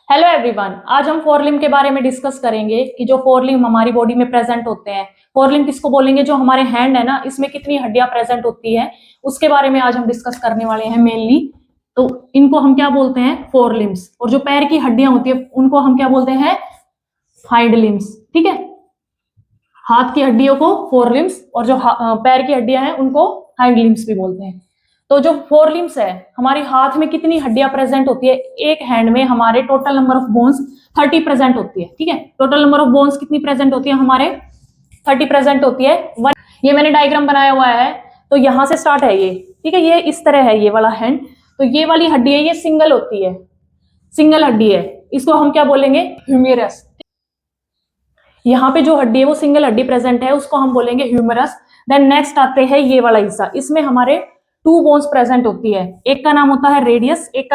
Hello everyone, आज हम four limb के बारे में डिस्कस करेंगे कि जो फोर लिम्ब हमारी बॉडी में प्रेजेंट होते हैं। फोर लिम्ब किसको बोलेंगे? जो हमारे हैंड है ना, इसमें कितनी हड्डियां प्रेजेंट होती है उसके बारे में आज हम डिस्कस करने वाले हैं मेनली। तो इनको हम क्या बोलते हैं? Four limbs. और जो पैर की हड्डियां होती है उनको हम क्या बोलते हैं? Hind limbs. ठीक है, हाथ की हड्डियों को फोर लिम्ब्स और जो पैर की हड्डियां हैं उनको हाइंड लिम्ब्स भी बोलते हैं। तो जो फोर लिम्ब्स है, हमारे हाथ में कितनी हड्डियां प्रेजेंट होती है? एक हैंड में हमारे total number of bones 30 present होती है। ठीक है, टोटल नंबर ऑफ बोन्स कितनी प्रेजेंट होती है? हमारे 30 प्रेजेंट होती है। ये मैंने डायग्राम बनाया हुआ है, तो यहां से स्टार्ट है ये। ठीक है, ये इस तरह है ये वाला हैंड। तो ये वाली हड्डी है, ये सिंगल होती है, सिंगल हड्डी है। इसको हम क्या बोलेंगे? ह्यूमेरस। यहाँ पे जो हड्डी है वो सिंगल हड्डी प्रेजेंट है, उसको हम बोलेंगे ह्यूमरस। देन नेक्स्ट आते हैं ये वाला हिस्सा, इसमें हमारे टू बोन्स प्रेजेंट होती है। एक का नाम होता है रेडियस, एक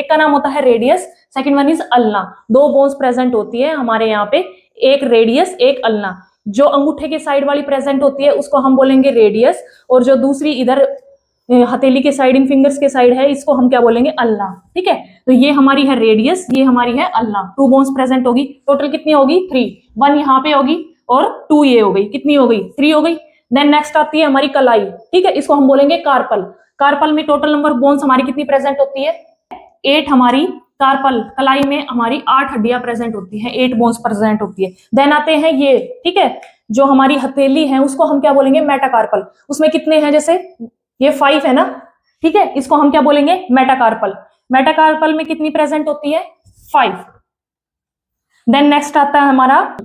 का नाम होता है radius, second one is ulna. दो बोन्स प्रेजेंट होती है हमारे यहाँ पे, एक रेडियस एक अल्ना। जो अंगूठे के साइड वाली प्रेजेंट होती है उसको हम बोलेंगे रेडियस, और जो दूसरी इधर हथेली के साइड, इन फिंगर्स के साइड है, इसको हम क्या बोलेंगे? अल्ना। ठीक है, तो ये हमारी है रेडियस, ये हमारी है अल्ना। टू बोन्स प्रेजेंट होगी। टोटल कितनी होगी? 3। 1 यहाँ पे होगी और 2 ये हो गई। कितनी हो गई? 3 हो गई। देन नेक्स्ट आती है हमारी कलाई। ठीक है, इसको हम बोलेंगे कार्पल। कार्पल में टोटल नंबर ऑफ बोन्स हमारी कितनी प्रेजेंट होती है? 8 हमारी कार्पल कलाई में हमारी 8 हड्डियां प्रेजेंट होती है, 8 बोन्स प्रेजेंट होती है। देन आते हैं ये, ठीक है, जो हमारी हथेली है उसको हम क्या बोलेंगे? मेटाकार्पल। उसमें कितने हैं? जैसे ये 5 है ना, ठीक है, इसको हम क्या बोलेंगे? मेटाकार्पल। मेटाकार्पल में कितनी प्रेजेंट होती है? 5। देन नेक्स्ट आता है हमारा,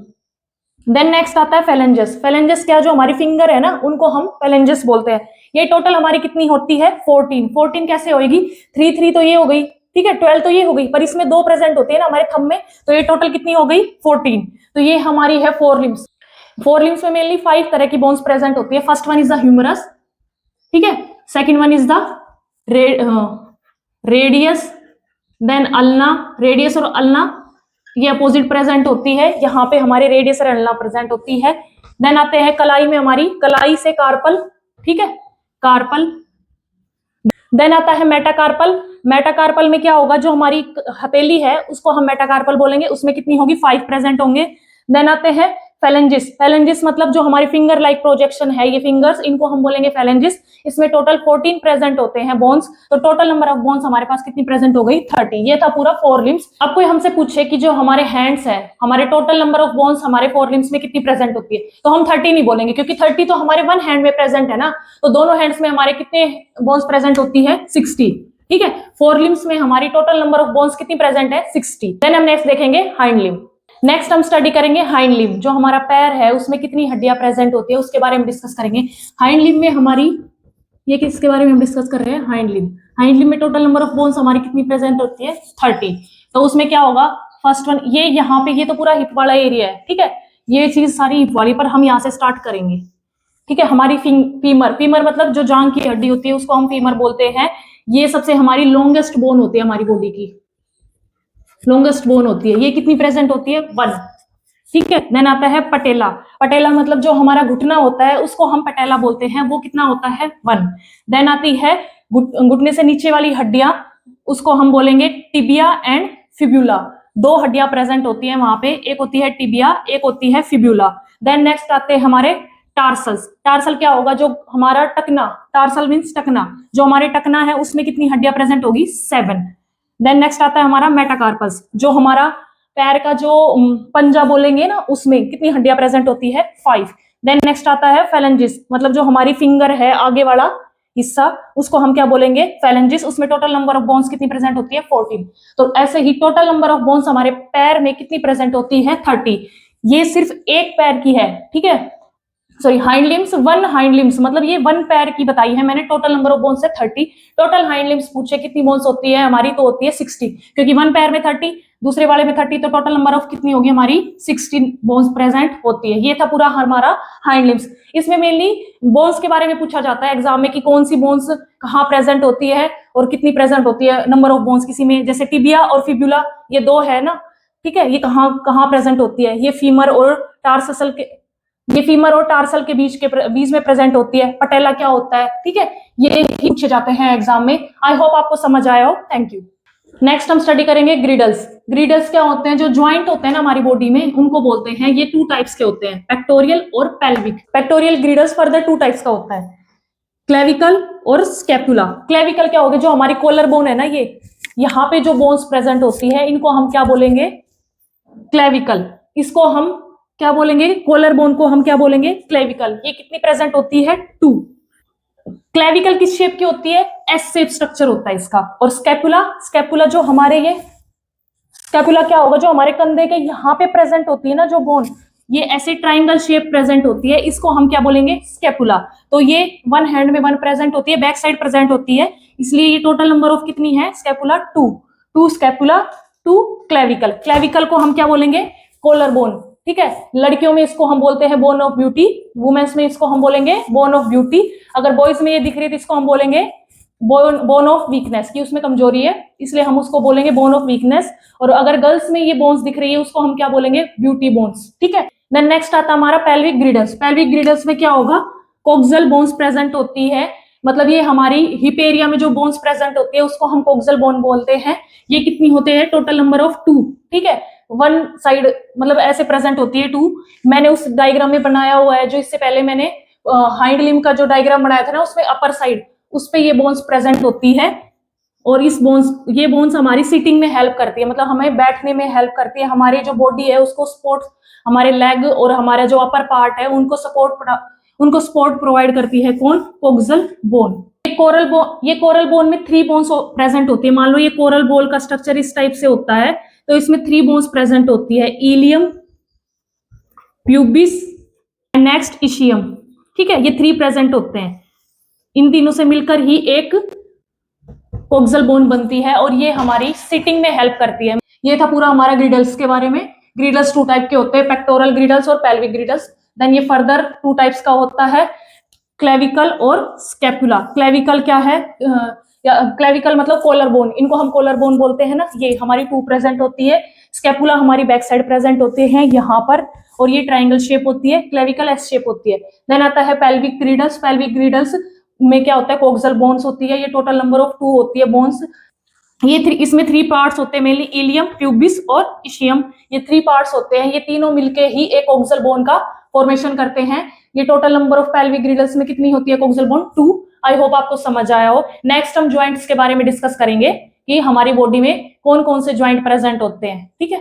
फेलेंजेस। फेलेंजेस क्या? जो हमारी फिंगर है ना, उनको हम फेलेंजेस बोलते हैं। ये टोटल हमारी कितनी होती है? 14। 14 कैसे होगी? 3 3 तो ये हो गई, ठीक है, 12 तो ये हो गई, पर इसमें 2 प्रेजेंट होते हैं ना हमारे थंब में, तो ये टोटल कितनी हो गई? 14। तो ये हमारी है फोर लिम्ब्स। फोर लिम्ब्स में मेनली 5 तरह की बोन्स प्रेजेंट होती है। First one is the humerus, ठीक है, second one is the radius, then ulna. Radius और अल्ना ये अपोजिट प्रेजेंट होती है, यहाँ पे हमारे रेडियस और अल्ना प्रेजेंट होती है। देन आते हैं कलाई में हमारी, कलाई से कार्पल, ठीक है, कार्पल। देन आता है मेटाकार्पल। मेटाकार्पल में क्या होगा? जो हमारी हथेली है उसको हम मेटाकार्पल बोलेंगे, उसमें कितनी होगी? 5 प्रेजेंट होंगे। देन आते हैं फेलेंजिस। फेलेंजिस मतलब जो हमारी फिंगर लाइक प्रोजेक्शन है, ये फिंगर्स, इनको हम बोलेंगे फेलेंजिस। इसमें टोटल 14 प्रेजेंट होते हैं बोन्स। तो टोटल नंबर ऑफ बोन्स हमारे पास कितनी प्रेजेंट हो गई? 30। ये था पूरा फोर लिम्ब्स। अब कोई हमसे पूछे कि जो हमारे हैंड्स है, हमारे टोटल नंबर ऑफ बोन्स हमारे फोर लिम्ब्स में कितनी प्रेजेंट होती है, तो हम 30 नहीं बोलेंगे, क्योंकि 30 तो हमारे वन हैंड में प्रेजेंट है ना। तो दोनों हैंड्स में हमारे कितने बोन्स प्रेजेंट होती है? 60। ठीक है, फोर लिम्ब्स में हमारी टोटल नंबर ऑफ बोन्स कितनी प्रेजेंट है? 60। देन हम नेक्स्ट देखेंगे हाइंड लिम्ब। नेक्स्ट हम स्टडी करेंगे हाइंड लिम्ब। जो हमारा पैर है उसमें कितनी हड्डियां प्रेजेंट होती है उसके बारे में डिस्कस करेंगे। हाइंड लिम्ब में हमारी, ये किसके बारे में हम डिस्कस कर रहे हैं? Hind limb. हाइंड लिम्ब में टोटल नंबर ऑफ बोन्स हमारी कितनी प्रेजेंट होती है? 30। तो उसमें क्या होगा? फर्स्ट वन, ये यहाँ पे, ये तो पूरा हिप वाला एरिया है, ठीक है, ये चीज सारी हिप वाली, पर हम यहाँ से स्टार्ट करेंगे। ठीक है, हमारी फीमर, फीमर मतलब जो जांग की हड्डी होती है उसको हम फीमर बोलते हैं। ये सबसे हमारी लॉन्गेस्ट बोन होती है, हमारी बॉडी की लॉन्गेस्ट बोन होती है। ये कितनी प्रेजेंट होती है? 1। ठीक है, देन आता है पटेला। पटेला मतलब जो हमारा घुटना होता है उसको हम पटेला बोलते हैं, वो कितना होता है? 1। देन आती है घुटने से नीचे वाली हड्डियां, उसको हम बोलेंगे टिबिया एंड फिब्यूला। 2 हड्डियां प्रेजेंट होती है वहां पे, एक होती है टिबिया, एक होती है फिब्यूला। देन नेक्स्ट आते हैं हमारे टार्सल्स। टार्सल क्या होगा? जो हमारा टकना, टार्सल मीन्स टकना, जो हमारे टकना है उसमें कितनी हड्डियां प्रेजेंट होगी? 7। देन नेक्स्ट आता है हमारा मेटाकार्पस। जो हमारा पैर का जो पंजा बोलेंगे ना, उसमें कितनी हड्डियां प्रेजेंट होती है? 5। देन नेक्स्ट आता है फेलेंजिस, मतलब जो हमारी फिंगर है आगे वाला हिस्सा, उसको हम क्या बोलेंगे? फेलेंजिस। उसमें टोटल नंबर ऑफ बोन्स कितनी प्रेजेंट होती है? 14। तो ऐसे ही टोटल नंबर ऑफ बोन्स हमारे पैर में कितनी प्रेजेंट होती है? 30। ये सिर्फ एक पैर की है, ठीक है, sorry, hind limbs, 1 hind limbs, मतलब ये 1 पैर की बताई है मैंने। टोटल नंबर ऑफ बोन्स है 30। टोटल हाइंड लिम्स पूछे कितनी बोन्स होती है हमारी, तो होती है 60, क्योंकि 1 पैर में 30, दूसरे वाले में 30, तो टोटल नंबर ऑफ कितनी होगी हमारी? 16 बोन्स प्रेजेंट होती है। ये था पूरा हमारा हाइंड लिम्स। इसमें मेनली बोन्स के बारे में पूछा जाता है एग्जाम में कि कौन सी बोन्स कहाँ प्रेजेंट होती है और कितनी प्रेजेंट होती है, नंबर ऑफ बोन्स किसी में, जैसे टिबिया और फिब्यूला, ये 2 है ना, ठीक है, ये कहाँ कहाँ प्रेजेंट होती है? ये फीमर और टार्सल के, ये फीमर और टार्सल के बीच में प्रेजेंट होती है। पटेला क्या होता है? ठीक है, ये पूछे जाते हैं एग्जाम में। आई होप आपको समझ आया हो। Thank you. नेक्स्ट हम स्टडी करेंगे ग्रिडल्स। ग्रिडल्स क्या होते हैं? जो ज्वाइंट होते हैं ना हमारी बॉडी में, उनको बोलते हैं, ये 2 टाइप्स के होते हैं, पेक्टोरियल और pelvic. Pectoral girdles further 2 types का होता है, क्लेविकल और स्कैपुला। क्लेविकल क्या होगा? जो हमारी कॉलर बोन है ना, ये यहाँ पे जो बोन्स प्रेजेंट होती है, इनको हम क्या बोलेंगे? क्लेविकल। इसको हम क्या बोलेंगे? कॉलर बोन को हम क्या बोलेंगे? क्लेविकल। ये कितनी प्रेजेंट होती है? 2। क्लेविकल किस शेप की होती है? एस शेप स्ट्रक्चर होता है इसका। और स्कैपुला, स्कैपुला जो हमारे ये स्कैपुला क्या होगा? जो हमारे कंधे के यहाँ पे प्रेजेंट होती है ना जो बोन, ये ऐसे ट्राइंगल शेप प्रेजेंट होती है, इसको हम क्या बोलेंगे? स्कैपुला। तो ये 1 हैंड में 1 प्रेजेंट होती है, बैक साइड प्रेजेंट होती है, इसलिए ये टोटल नंबर ऑफ कितनी है? Scapula 2 scapula 2 clavicle. क्लेविकल को हम क्या बोलेंगे? Collar bone. ठीक है, लड़कियों में इसको हम बोलते हैं बोन ऑफ ब्यूटी, वुमेन्स में इसको हम बोलेंगे बोन ऑफ ब्यूटी। अगर बॉयज में ये दिख रही है तो इसको हम बोलेंगे बोन ऑफ वीकनेस, की उसमें कमजोरी है, इसलिए हम उसको बोलेंगे बोन ऑफ वीकनेस। और अगर गर्ल्स में ये बोन्स दिख रही है उसको हम क्या बोलेंगे? Beauty bones. ठीक है, देन नेक्स्ट आता हमारा पेल्विक ग्रिडल्स। पेल्विक ग्रिडल्स में क्या होगा? कोक्सल बोन्स प्रेजेंट होती है, मतलब ये हमारी हिप एरिया में जो बोन्स प्रेजेंट होती है उसको हम कोक्सल बोन बोलते हैं। ये कितनी होते हैं? Total number of 2। ठीक है, 1 साइड मतलब ऐसे प्रेजेंट होती है 2। मैंने उस डायग्राम में बनाया हुआ है, जो इससे पहले मैंने हाइंड लिम्ब का जो डायग्राम बनाया था ना, उसमें अपर साइड उस पे ये बोन्स प्रेजेंट होती है। और ये बोन्स हमारी सीटिंग में हेल्प करती है, मतलब हमें बैठने में हेल्प करती है। हमारी जो बॉडी है उसको सपोर्ट, हमारे लेग और हमारा जो अपर पार्ट है उनको सपोर्ट प्रोवाइड करती है। कौन? Coxal bone. ये कोरल बोन में 3 बोन्स प्रेजेंट होती है। मान लो ये कोरल बोन का स्ट्रक्चर इस टाइप से होता है, तो इसमें 3 बोन्स प्रेजेंट होती है, इलियम, प्यूबिस, नेक्स्ट इशियम। ठीक है, ये 3 प्रेजेंट होते हैं। इन तीनों से मिलकर ही एक कोक्सल बोन बनती है और ये हमारी सिटिंग में हेल्प करती है। ये था पूरा हमारा ग्रिडल्स के बारे में। ग्रिडल्स 2 टाइप के होते हैं, पेक्टोरल ग्रिडल्स और पेल्विक ग्रिडल्स। देन ये फर्दर 2 टाइप्स का होता है, क्लेविकल और स्कैपुला। क्लेविकल क्या है? क्लेविकल मतलब कॉलर बोन, इनको हम कॉलर बोन बोलते हैं ना, ये हमारी 2 प्रेजेंट होती है। स्कैपुला हमारी बैक साइड प्रेजेंट होते हैं यहाँ पर, और ये ट्राइंगल शेप होती है। क्लेविकल एस शेप होती है। देन आता है पेल्विक ग्रिडल्स। पेल्विक ग्रिडल्स में क्या होता है? कोक्सल बोन्स होती है, ये टोटल नंबर ऑफ 2 होती है बोन्स। इसमें 3 पार्ट्स होते हैं मेनली, इलियम, प्यूबिस और इशियम। ये 3 पार्ट्स होते हैं, ये तीनों मिलके ही एक कोक्सल बोन का फॉर्मेशन करते हैं। ये total number of pelvic girdles में कितनी होती है? Coxal bone 2। आई होप आपको समझ आया हो। नेक्स्ट हम ज्वाइंट्स के बारे में डिस्कस करेंगे कि हमारी बॉडी में कौन कौन से ज्वाइंट प्रेजेंट होते हैं। ठीक है।